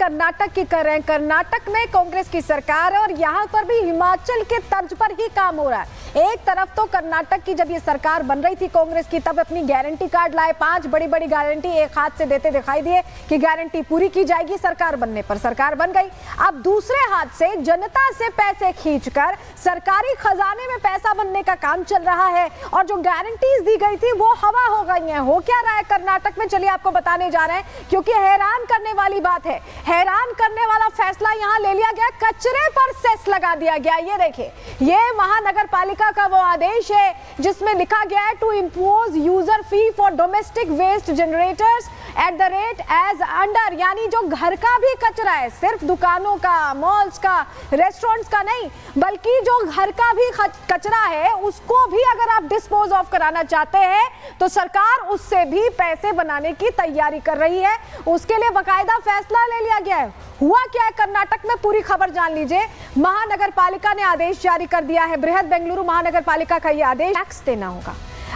कर्नाटक की कर रहे हैं। कर्नाटक में कांग्रेस की सरकार है और यहाँ पर भी हिमाचल के तर्ज पर ही काम हो रहा है। एक तरफ तो कर्नाटक की जब ये सरकार बन रही थी कांग्रेस की, तब अपनी गारंटी कार्ड लाए, 5 बड़ी बड़ी गारंटी एक हाथ से देते दिखाई दिए कि गारंटी पूरी की जाएगी सरकार बनने पर। सरकार बन गई। अब दूसरे हाथ से जनता से पैसे खींचकर सरकारी खजाने में पैसा बनने का काम चल रहा है और जो गारंटीज दी गई थी वो हवा हो गई हैं। हो क्या रहा है कर्नाटक में, चलिए आपको बताने जा रहे हैं, क्योंकि हैरान करने वाली बात है, हैरान करने वाला फैसला यहां ले लिया गया। कचरे पर सेस लगा दिया गया। ये देखिए, ये महानगर पालिका का वो आदेश है जिसमें लिखा गया है to impose user fee for domestic waste generators at the rate as under, यानी जो घर का भी कचरा है, सिर्फ दुकानों का, मॉल्स का, रेस्टोरेंट्स का नहीं, बल्कि जो घर का भी कचरा है उसको भी अगर आप डिस्पोज ऑफ कराना चाहते हैं तो सरकार उससे भी पैसे बनाने की तैयारी कर रही है। उसके लिए बाकायदा फैसला ले लिया गया है। हुआ क्या है कर्नाटक में, पूरी खबर जान लीजिए। महानगर पालिका ने आदेश जारी कर दिया है। बृहद बेंगलुरु महानगर पालिका का यह आदेश, टैक्स देना होगा।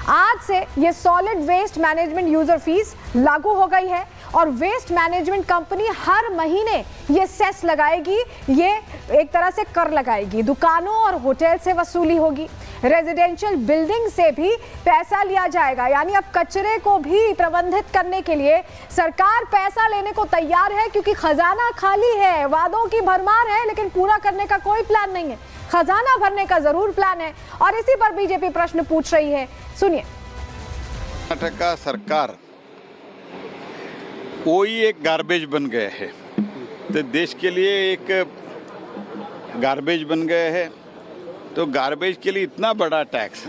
आज से ये solid waste management user fees लागू हो गई है और वेस्ट मैनेजमेंट कंपनी हर महीने ये सेस लगाएगी, ये एक तरह से कर लगाएगी। दुकानों और होटल से वसूली होगी, रेजिडेंशियल बिल्डिंग से भी पैसा लिया जाएगा। यानी अब कचरे को भी प्रबंधित करने के लिए सरकार पैसा लेने को तैयार है, क्योंकि खजाना खाली है, वादों की भरमार है, लेकिन पूरा करने का कोई प्लान नहीं है। खजाना भरने का जरूर प्लान है और इसी पर बीजेपी प्रश्न पूछ रही है। सुनिए। कर्नाटक का सरकार वही एक गार्बेज बन गया है, तो देश के लिए एक गार्बेज बन गया है। तो गार्बेज के लिए इतना बड़ा टैक्स,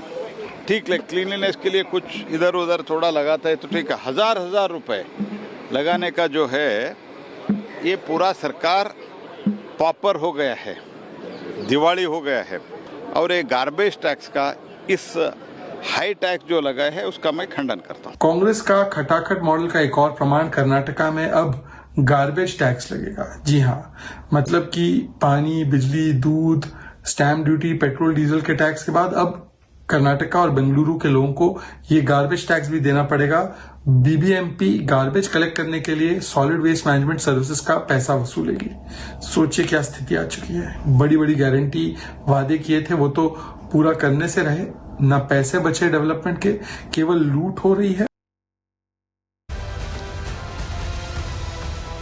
ठीक है, क्लीनलीनेस के लिए कुछ इधर उधर थोड़ा लगाता है तो ठीक है, हजार रुपए लगाने का जो है, ये पूरा सरकार पॉपर हो गया है, दिवाली हो गया है। और ये गार्बेज टैक्स का इस हाई टैक्स जो लगा है उसका मैं खंडन करता हूँ। कांग्रेस का खटाखट मॉडल का एक और प्रमाण, कर्नाटका में अब गार्बेज टैक्स लगेगा। जी हाँ, मतलब कि पानी, बिजली, दूध, स्टैम्प ड्यूटी, पेट्रोल डीजल के टैक्स के बाद अब कर्नाटका और बेंगलुरु के लोगों को ये गार्बेज टैक्स भी देना पड़ेगा। बीबीएमपी गार्बेज कलेक्ट करने के लिए सॉलिड वेस्ट मैनेजमेंट सर्विसेज का पैसा वसूलेगी। सोचिए क्या स्थिति आ चुकी है। बड़ी बड़ी गारंटी, वादे किए थे, वो तो पूरा करने से रहे, ना पैसे बचे डेवलपमेंट के, केवल लूट हो रही है।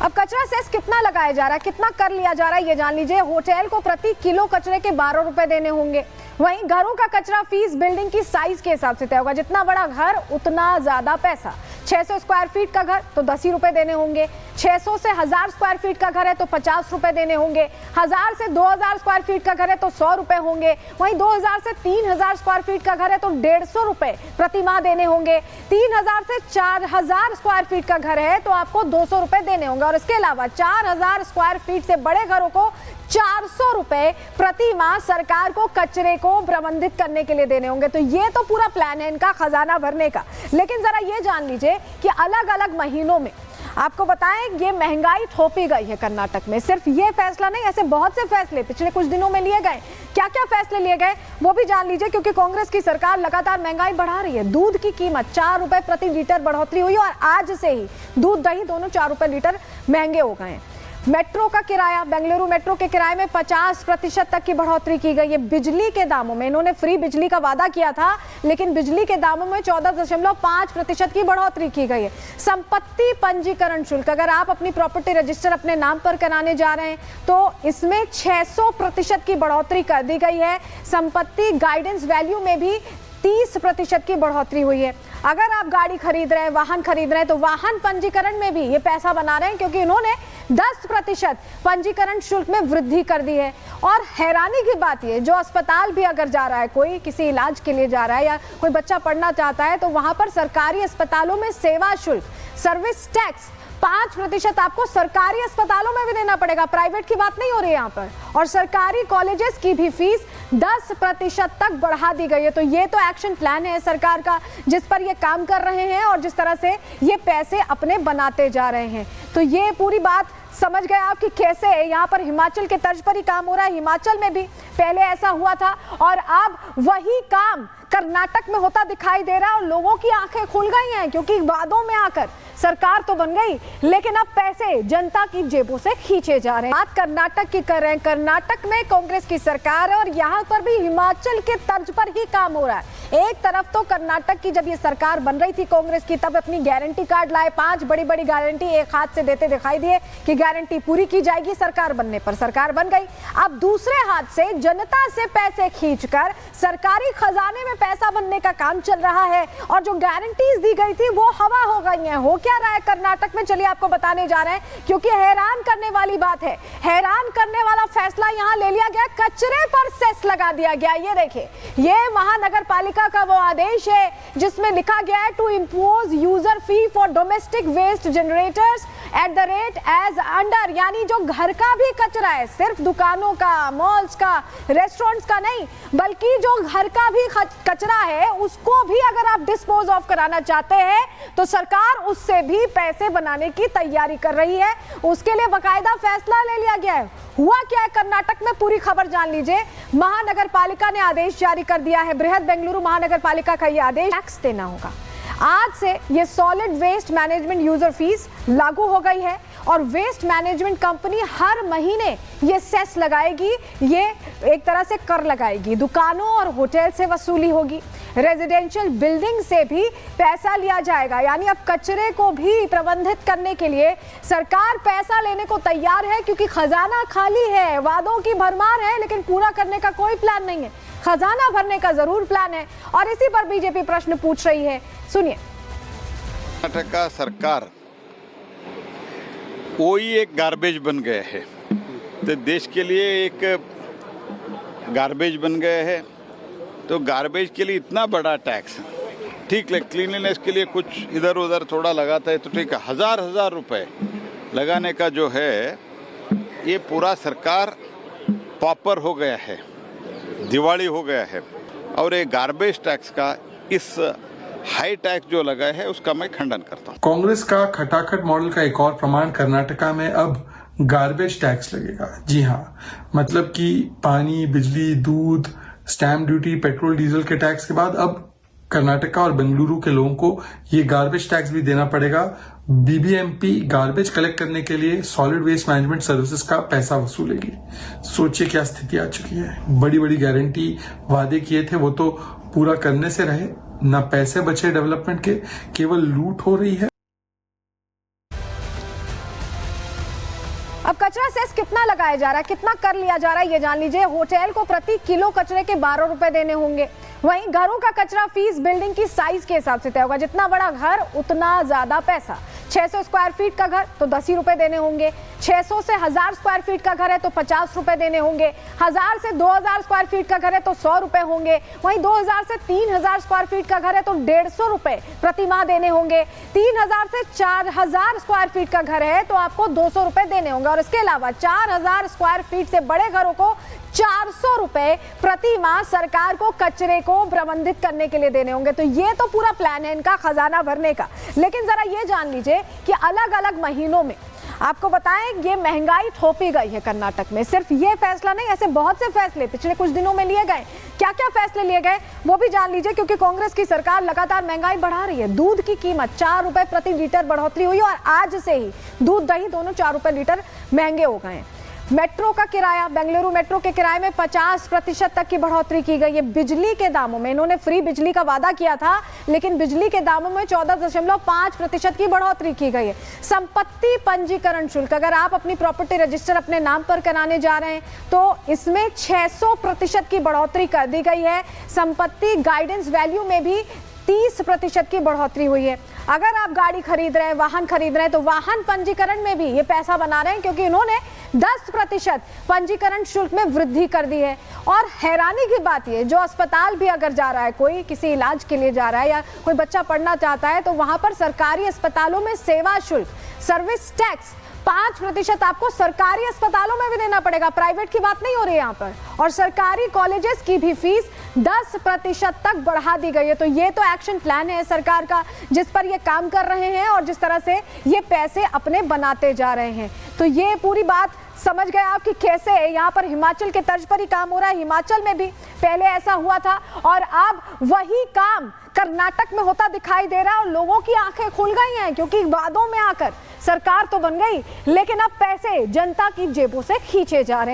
अब कचरा सेस कितना लगाया जा रहा है, कितना कर लिया जा रहा है, ये जान लीजिए। होटल को प्रति किलो कचरे के 12 रुपए देने होंगे। वहीं घरों का कचरा फीस बिल्डिंग की साइज के हिसाब से तय होगा। जितना बड़ा घर उतना ज्यादा पैसा। 600 स्क्वायर फीट का घर तो 10 ही रुपए देने होंगे। 600 से 1000 स्क्वायर फीट का घर है तो 50 रुपए देने होंगे। 1000 से 2000 स्क्वायर फीट का घर है तो 100 रुपए होंगे। वहीं 2000 से 3000 स्क्वायर फीट का घर है तो 150 रुपए प्रति माह देने होंगे। 3000 से 4000 स्क्वायर फीट का घर है तो आपको 200 रुपए देने होंगे। और इसके अलावा 4000 स्क्वायर फीट से बड़े घरों को 400 रुपए प्रति माह सरकार को कचरे को प्रबंधित करने के लिए देने होंगे। तो ये तो पूरा प्लान है इनका खजाना भरने का। लेकिन जरा ये जान लीजिए कि अलग अलग महीनों में आपको बताएं ये महंगाई थोपी गई है कर्नाटक में। सिर्फ ये फैसला नहीं, ऐसे बहुत से फैसले पिछले कुछ दिनों में लिए गए। क्या क्या फैसले लिए गए वो भी जान लीजिए, क्योंकि कांग्रेस की सरकार लगातार महंगाई बढ़ा रही है। दूध की कीमत 4 रुपए प्रति लीटर बढ़ोतरी हुई और आज से ही दूध दही दोनों 4 रुपए लीटर महंगे हो गए हैं। मेट्रो का किराया, बेंगलुरु मेट्रो के किराए में 50% तक की बढ़ोतरी की गई है। बिजली के दामों में इन्होंने फ्री बिजली का वादा किया था, लेकिन बिजली के दामों में 14.5% की बढ़ोतरी की गई है। संपत्ति पंजीकरण शुल्क, अगर आप अपनी प्रॉपर्टी रजिस्टर अपने नाम पर कराने जा रहे हैं तो इसमें 600% की बढ़ोतरी कर दी गई है। संपत्ति गाइडेंस वैल्यू में भी 30% की बढ़ोतरी हुई है। अगर आप गाड़ी खरीद रहे हैं, वाहन खरीद रहे हैं, तो वाहन पंजीकरण में भी ये पैसा बना रहे हैं, क्योंकि इन्होंने 10% पंजीकरण शुल्क में वृद्धि कर दी है। और हैरानी की बात ये, जो अस्पताल भी अगर जा रहा है, कोई किसी इलाज के लिए जा रहा है या कोई बच्चा पढ़ना चाहता है, तो वहां पर सरकारी अस्पतालों में सेवा शुल्क, सर्विस टैक्स 5% आपको सरकारी अस्पतालों में भी देना पड़ेगा। प्राइवेट की बात नहीं हो रही है यहाँ पर। और सरकारी कॉलेजेस की भी फीस 10% तक बढ़ा दी गई है। तो ये तो एक्शन प्लान है सरकार का, जिस पर ये काम कर रहे हैं और जिस तरह से ये पैसे अपने बनाते जा रहे हैं। तो ये पूरी बात समझ गए आप कि कैसे यहाँ पर हिमाचल के तर्ज पर ही काम हो रहा है। हिमाचल में भी पहले ऐसा हुआ था और अब वही काम कर्नाटक में होता दिखाई दे रहा है और लोगों की आंखें खुल गई हैं, क्योंकि वादों में आकर सरकार तो बन गई लेकिन अब पैसे जनता की जेबों से खींचे जा रहे हैं। बात कर्नाटक की कर रहे हैं। कर्नाटक में कांग्रेस की सरकार है और यहाँ पर भी हिमाचल के तर्ज पर ही काम हो रहा है। एक तरफ तो कर्नाटक की जब ये सरकार बन रही थी कांग्रेस की, तब अपनी गारंटी कार्ड लाए, 5 बड़ी बड़ी गारंटी एक हाथ से देते दिखाई दिए कि गारंटी पूरी की जाएगी सरकार बनने पर। सरकार बन गई। अब दूसरे हाथ से जनता से पैसे खींचकर सरकारी खजाने में पैसा बनने का काम चल रहा है और जो गारंटीज दी गई थी वो हवा हो गई हैं। हो क्या रहा है कर्नाटक में, चलिए आपको बताने जा रहे हैं, क्योंकि हैरान करने वाली बात है। हैरान करने वाला फैसला यहां ले लिया गया, कचरे पर सेस लगा दिया गया। ये देखिए, ये महानगर पालिका का वो आदेश है जिसमें लिखा गया है to impose user fee for domestic waste generators at the rate as under, यानी जो घर का भी कचरा है, सिर्फ दुकानों का, मॉल्स का, रेस्टोरेंट्स का नहीं, बल्कि जो घर का भी कचरा है उसको भी अगर आप डिस्पोज ऑफ कराना चाहते हैं तो सरकार उससे भी पैसे बनाने की तैयारी कर रही है। उसके लिए बाकायदा फैसला ले लिया गया है। हुआ क्या है कर्नाटक में, पूरी खबर जान लीजिए। महानगर पालिका ने आदेश जारी कर दिया है। बृहद बेंगलुरु महानगर पालिका का यह आदेश, टैक्स देना होगा। आज से ये solid waste management user fees लागू हो गई है और वेस्ट मैनेजमेंट कंपनी हर महीने ये सेस लगाएगी, ये एक तरह से कर लगाएगी। दुकानों और होटल से वसूली होगी, रेजिडेंशियल बिल्डिंग से भी पैसा लिया जाएगा। यानी अब कचरे को भी प्रबंधित करने के लिए सरकार पैसा लेने को तैयार है, क्योंकि खजाना खाली है, वादों की भरमार है, लेकिन पूरा करने का कोई प्लान नहीं है। खजाना भरने का जरूर प्लान है और इसी पर बीजेपी प्रश्न पूछ रही है। सुनिए। कर्नाटक का सरकार वही एक गार्बेज बन गए है, तो देश के लिए एक गार्बेज बन गए हैं। तो गार्बेज के लिए इतना बड़ा टैक्स, ठीक है, क्लीनलीनेस के लिए कुछ इधर उधर थोड़ा लगाता है तो ठीक है, हजार रुपए लगाने का जो है, ये पूरा सरकार पॉपर हो गया है, दिवाली हो गया है। और ये गार्बेज टैक्स का, इस हाई टैक्स जो लगा है, उसका मैं खंडन करता हूँ। कांग्रेस का खटाखट मॉडल का एक और प्रमाण, कर्नाटका में अब गार्बेज टैक्स लगेगा। जी हाँ, मतलब कि पानी, बिजली, दूध, स्टैम्प ड्यूटी, पेट्रोल डीजल के टैक्स के बाद अब कर्नाटका और बेंगलुरु के लोगों को ये गार्बेज टैक्स भी देना पड़ेगा। बीबीएमपी गार्बेज कलेक्ट करने के लिए सॉलिड वेस्ट मैनेजमेंट सर्विसेज का पैसा वसूलेगी। सोचिए क्या स्थिति आ चुकी है। बड़ी बड़ी गारंटी, वादे किए थे, वो तो पूरा करने से रहे, ना पैसे बचे डेवलपमेंट के, केवल लूट हो रही है। अब कचरा सेस कितना लगाया जा रहा है, कितना कर लिया जा रहा है, ये जान लीजिए। होटल को प्रति किलो कचरे के 12 रुपए देने होंगे। वहीं घरों का कचरा फीस बिल्डिंग की साइज के हिसाब से तय होगा। जितना बड़ा घर उतना ज्यादा पैसा। 600 स्क्वायर फीट का घर तो 10 ही रुपए देने होंगे। 600 से 1000 स्क्वायर फीट का घर है तो 50 रुपए देने होंगे। 1000 से 2000 स्क्वायर फीट का घर है तो 100 रुपए होंगे। वहीं 2000 से 3000 स्क्वायर फीट का घर है तो 150 रुपए प्रति माह देने होंगे। 3000 से 4000 स्क्वायर फीट का घर है तो आपको 200 रुपए देने होंगे। और इसके अलावा 4000 स्क्वायर फीट से बड़े घरों को 400 रुपए प्रति माह सरकार को कचरे को प्रबंधित करने के लिए देने होंगे। तो ये तो पूरा प्लान है इनका खजाना भरने का। लेकिन जरा ये जान लीजिए कि अलग अलग महीनों में, आपको बताएं, ये महंगाई थोपी गई है कर्नाटक में। सिर्फ ये फैसला नहीं, ऐसे बहुत से फैसले पिछले कुछ दिनों में लिए गए। क्या क्या फैसले लिए गए वो भी जान लीजिए, क्योंकि कांग्रेस की सरकार लगातार महंगाई बढ़ा रही है। दूध की कीमत 4 रुपए प्रति लीटर बढ़ोतरी हुई और आज से ही दूध दही दोनों 4 रुपए लीटर महंगे हो गए हैं। मेट्रो का किराया, बेंगलुरु मेट्रो के किराए में 50% तक की बढ़ोतरी की गई है। बिजली के दामों में, इन्होंने फ्री बिजली का वादा किया था, लेकिन बिजली के दामों में 14.5% की बढ़ोतरी की गई है। संपत्ति पंजीकरण शुल्क, अगर आप अपनी प्रॉपर्टी रजिस्टर अपने नाम पर कराने जा रहे हैं तो इसमें 600% की बढ़ोतरी कर दी गई है। संपत्ति गाइडेंस वैल्यू में भी 30% की बढ़ोतरी हुई है। अगर आप गाड़ी खरीद रहे हैं, वाहन खरीद रहे हैं, तो वाहन पंजीकरण में भी ये पैसा बना रहे हैं, क्योंकि इन्होंने 10% पंजीकरण शुल्क में वृद्धि कर दी है। और हैरानी की बात ये, जो अस्पताल भी अगर जा रहा है, कोई किसी इलाज के लिए जा रहा है या कोई बच्चा पढ़ना चाहता है, तो वहां पर सरकारी अस्पतालों में सेवा शुल्क, सर्विस टैक्स 5% आपको सरकारी अस्पतालों में भी देना पड़ेगा। प्राइवेट की बात नहीं हो रही है यहाँ पर। और सरकारी कॉलेजेस की भी फीस 10% तक बढ़ा दी गई है। तो ये तो एक्शन प्लान है सरकार का, जिस पर ये काम कर रहे हैं और जिस तरह से ये पैसे अपने बनाते जा रहे हैं। तो ये पूरी बात समझ गए आप कि कैसे यहाँ पर हिमाचल के तर्ज पर ही काम हो रहा है। हिमाचल में भी पहले ऐसा हुआ था और अब वही काम कर्नाटक में होता दिखाई दे रहा है और लोगों की आंखें खुल गई हैं, क्योंकि वादों में आकर सरकार तो बन गई लेकिन अब पैसे जनता की जेबों से खींचे जा रहे हैं।